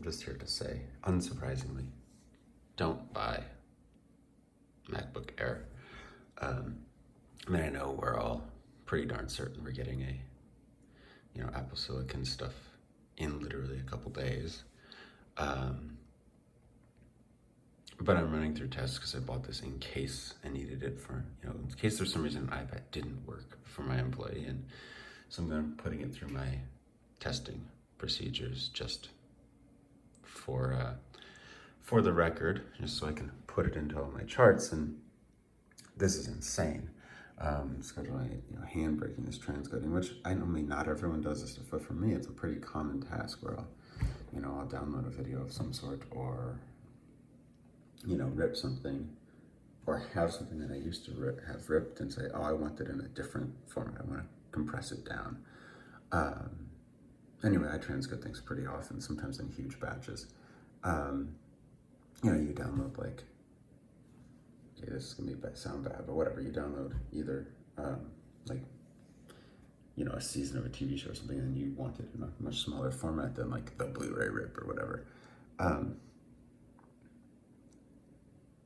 just here to say, unsurprisingly, don't buy MacBook Air. I mean, I know we're all pretty darn certain we're getting Apple Silicon stuff in literally a couple days. But I'm running through tests because I bought this in case I needed it for, in case there's some reason an iPad didn't work for my employee. And so I'm putting it through my testing procedures just for the record, just so I can put it into all my charts. And this is insane. Scheduling, handbraking is transcoding, which I mean, not everyone does this, but for me, it's a pretty common task where I'll download a video of some sort, or rip something, or have something that I used to have ripped and say, oh, I want it in a different format. I want to compress it down. Anyway, I transcode things pretty often, sometimes in huge batches. You download this is gonna sound bad, but whatever, you download either a season of a TV show or something, and you want it in a much smaller format than the Blu-ray rip or whatever.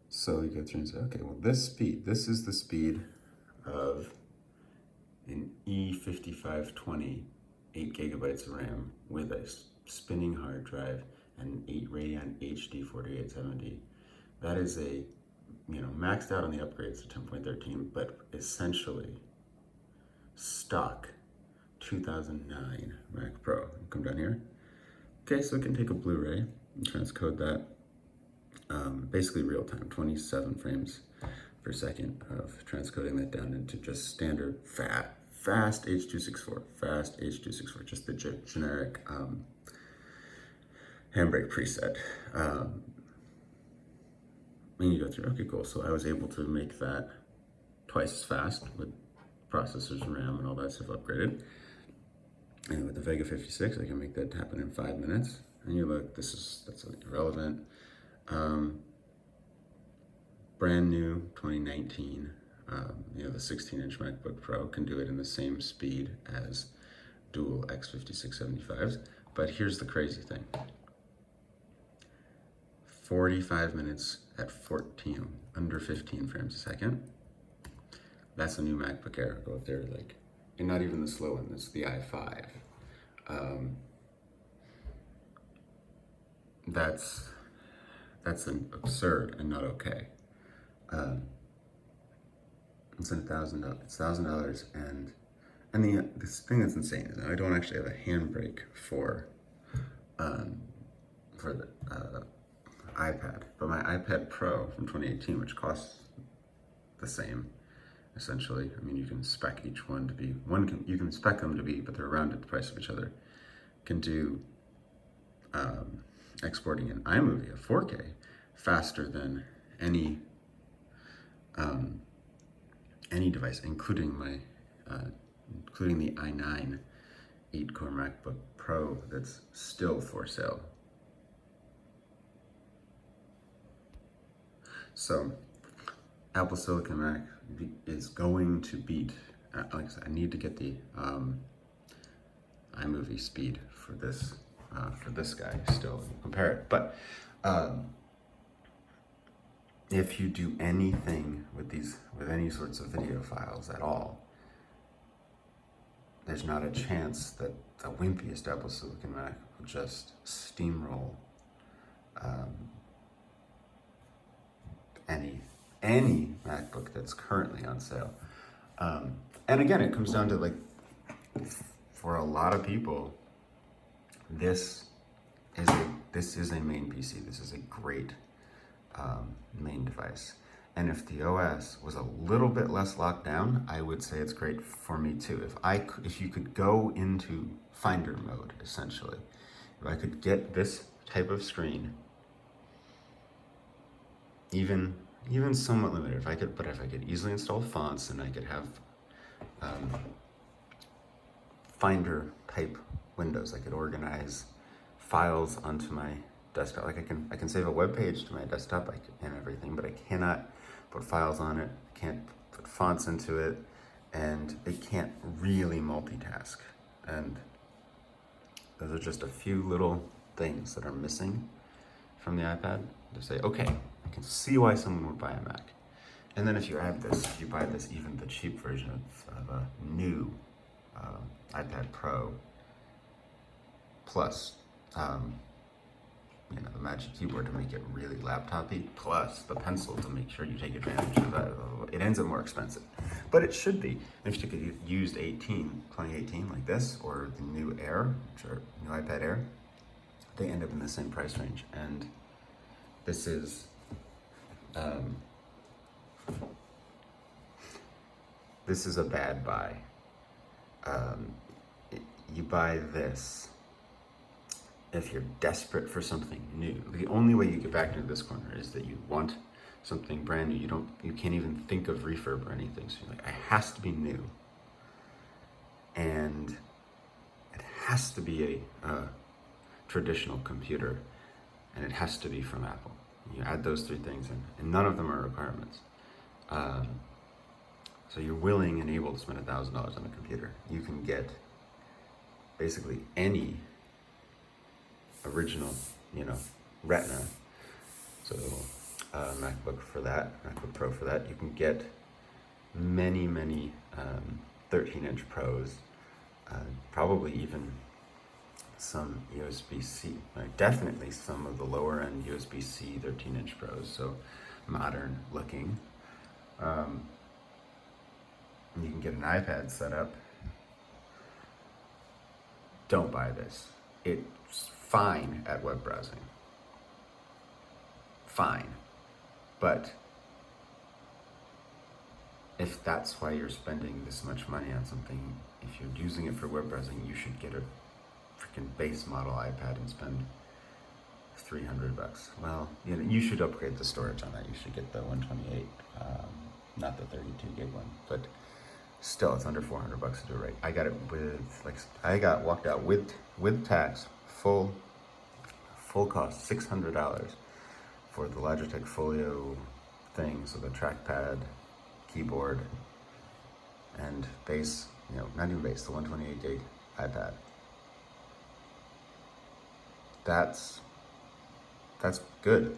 So you go through and say, okay, well, this is the speed of an E5520, 8 gigabytes of RAM with a spinning hard drive and an 8 Radeon HD 4870. That is maxed out on the upgrades to 10.13, but essentially stock 2009 Mac Pro. Come down here. Okay, so we can take a Blu-ray and transcode that. Basically real time, 27 frames per second of transcoding that down into just standard fast H.264, just the generic handbrake preset. And you go through, okay, cool. So I was able to make that twice as fast with processors and RAM and all that stuff upgraded. And with the Vega 56, I can make that happen in 5 minutes. And you look, that's irrelevant. Brand new 2019, the 16-inch MacBook Pro can do it in the same speed as dual X5675s. But here's the crazy thing. 45 minutes at under 15 frames a second. That's a new MacBook Air. Go up there, and not even the slow one, it's the i5. That's an absurd and not okay. It's $1,000, and this thing that's insane is I don't actually have a handbrake for the iPad, but my iPad Pro from 2018, which costs the same, essentially. I mean, you can spec each one to be you can spec them to be, but they're around at the price of each other. Can do exporting an iMovie, a 4K, faster than any device, including the i9 8-core MacBook Pro that's still for sale. So, Apple Silicon Mac is going to beat. Like I said, I need to get the iMovie speed for this guy still, compare it. But if you do anything with any sorts of video files at all, there's not a chance that the wimpiest Apple Silicon Mac will just steamroll any MacBook that's currently on sale. And again, it comes down to for a lot of people, this is a main PC. This is a great main device. And if the OS was a little bit less locked down, I would say it's great for me too. If you could go into Finder mode, essentially, if I could get this type of screen, even somewhat limited, if I could easily install fonts, and I could have Finder type windows, I could organize files onto my desktop. I can save a web page to my desktop and everything, but I cannot put files on it, I can't put fonts into it, and it can't really multitask. And those are just a few little things that are missing from the iPad to say, okay, I can see why someone would buy a Mac. And then if you add this, if you buy this, even the cheap version of a new iPad Pro, plus the Magic Keyboard to make it really laptop-y, plus the pencil to make sure you take advantage of that, it ends up more expensive. But it should be. If you take a used 2018 like this, or the new Air, which are new iPad Air, they end up in the same price range. And this is a bad buy. You buy this if you're desperate for something new. The only way you get back into this corner is that you want something brand new. You can't even think of refurb or anything. So you're like, it has to be new. And it has to be a traditional computer. And it has to be from Apple. You add those three things in, and none of them are requirements. So you're willing and able to spend $1,000 on a computer. You can get basically any original, Retina. So MacBook for that, MacBook Pro for that. You can get many 13-inch Pros, probably even some USB-C, definitely some of the lower end USB-C 13-inch Pros, so modern looking. You can get an iPad set up. Don't buy this. It's fine at web browsing. Fine. But if that's why you're spending this much money on something, if you're using it for web browsing, you should get a freaking base model iPad and spend $300. Well, you should upgrade the storage on that. You should get the 128, not the 32 gig one, but still, it's under $400 to do it right. I got it walked out with tax, full cost, $600 for the Logitech Folio thing, so the trackpad, keyboard, and base, not even base, the 128 gig iPad. That's good.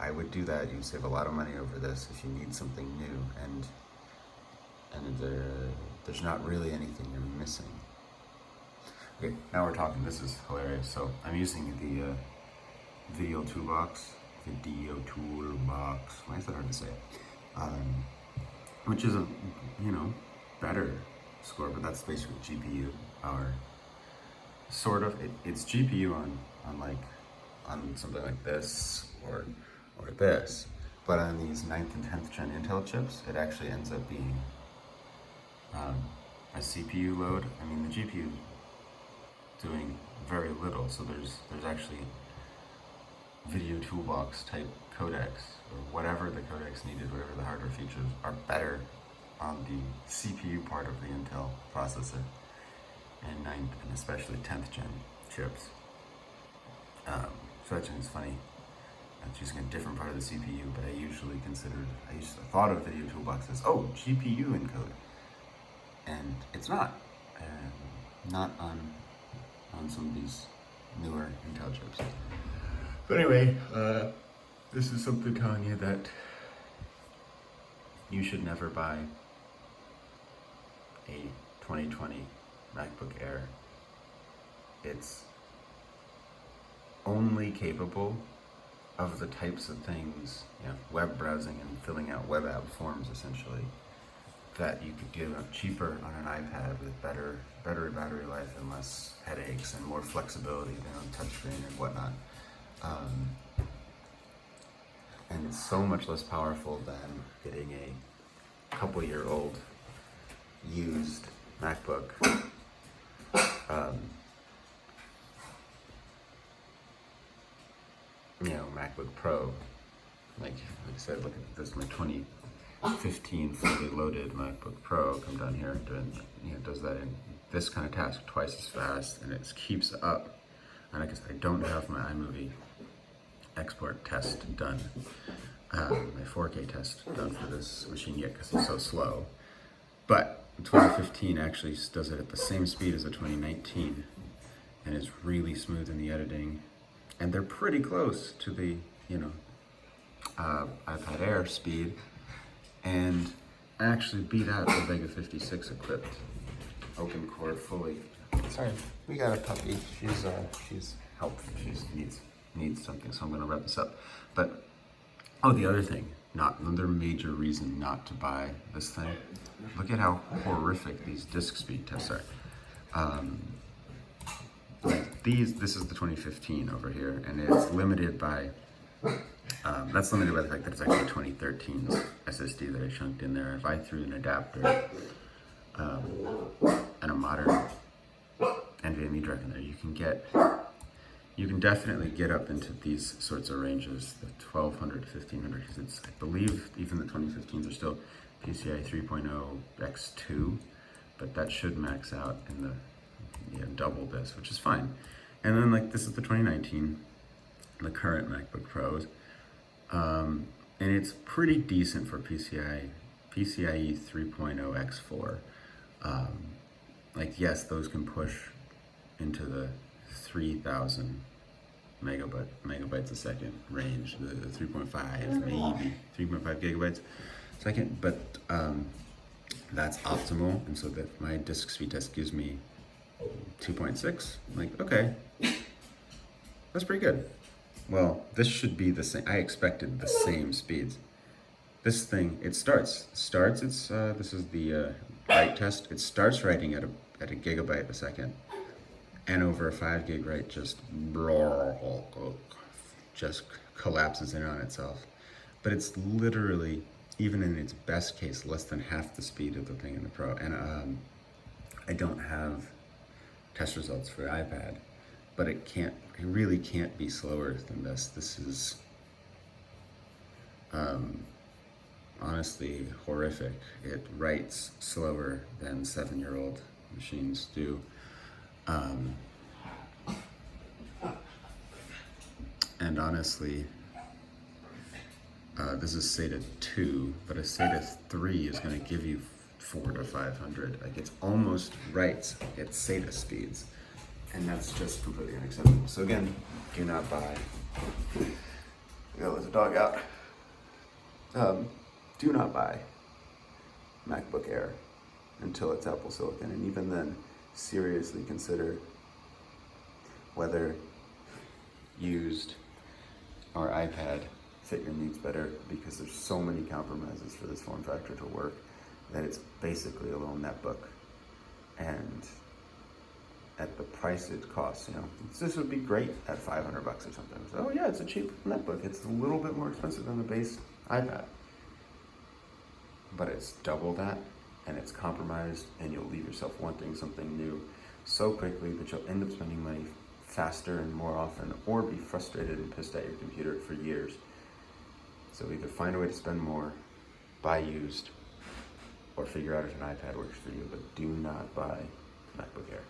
I would do that. You'd save a lot of money over this if you need something new, and there's not really anything you're missing. Okay, now we're talking. This is hilarious. So I'm using the Video Toolbox. Why is that hard to say? Which is a better score, but that's basically GPU power. Sort of. It's GPU on something like this or this, but on these 9th and 10th gen Intel chips, it actually ends up being a CPU load. I mean, the GPU doing very little, so there's actually Video Toolbox type codecs, or whatever the codecs needed, whatever the hardware features are better on the CPU part of the Intel processor and 9th and especially 10th gen chips. So it's funny. I'm using a different part of the CPU, but I thought of Video Toolbox as, GPU encode. And it's not. Not on some of these newer Intel chips. But anyway, this is something telling you that you should never buy a 2020 MacBook Air. It's only capable of the types of things, web browsing and filling out web app forms, essentially, that you could get cheaper on an iPad with better battery life and less headaches and more flexibility than on touchscreen and whatnot. And it's so much less powerful than getting a couple-year-old used MacBook. MacBook Pro. Like I said, look at this, my 2015 fully loaded MacBook Pro. Come down here and does that in this kind of task twice as fast, and it keeps up. And I guess I don't have my iMovie export test done, my 4K test done for this machine yet because it's so slow. But The 2015 actually does it at the same speed as the 2019 and is really smooth in the editing. And they're pretty close to the, iPad Air speed, and actually beat out the Vega 56 equipped open core fully. Sorry, we got a puppy. She's helpful. She needs something, so I'm gonna wrap this up. But the other thing, another major reason not to buy this thing. Look at how horrific these disk speed tests are. This is the 2015 over here, and it's limited by. That's limited by the fact that it's actually 2013's SSD that I chunked in there. If I threw an adapter and a modern NVMe drive in there, you can definitely get up into these sorts of ranges, the 1200 to 1500, because I believe even the 2015s are still PCIe 3.0 X2, but that should max out in the double this, which is fine. And then this is the 2019, the current MacBook Pros, and it's pretty decent for PCIe 3.0 X4. Yes, those can push into the 3,000 megabytes a second range, the 3.5, maybe 3.5 gigabytes a second, but that's optimal. And so that my disk speed test gives me 2.6. okay, that's pretty good. Well, this should be the same. I expected the same speeds. This thing, this is the write test. It starts writing at a gigabyte a second, and over a 5 gig write just collapses in on itself. But it's literally, even in its best case, less than half the speed of the thing in the Pro. And I don't have test results for the iPad, but it really can't be slower than this. This is honestly horrific. It writes slower than 7-year-old machines do. And honestly, this is SATA 2, but a SATA 3 is going to give you 400 to 500. It's almost writes at SATA speeds, and that's just completely unacceptable. So again, do not buy. There's a dog out. Do not buy MacBook Air until it's Apple Silicon, and even then, seriously consider whether used or iPad fit your needs better, because there's so many compromises for this form factor to work that it's basically a little netbook. And at the price it costs, this would be great at $500 or something. So yeah, it's a cheap netbook. It's a little bit more expensive than the base iPad, but it's double that, and it's compromised, and you'll leave yourself wanting something new so quickly that you'll end up spending money faster and more often, or be frustrated and pissed at your computer for years. So either find a way to spend more, buy used, or figure out if an iPad works for you, but do not buy MacBook Air.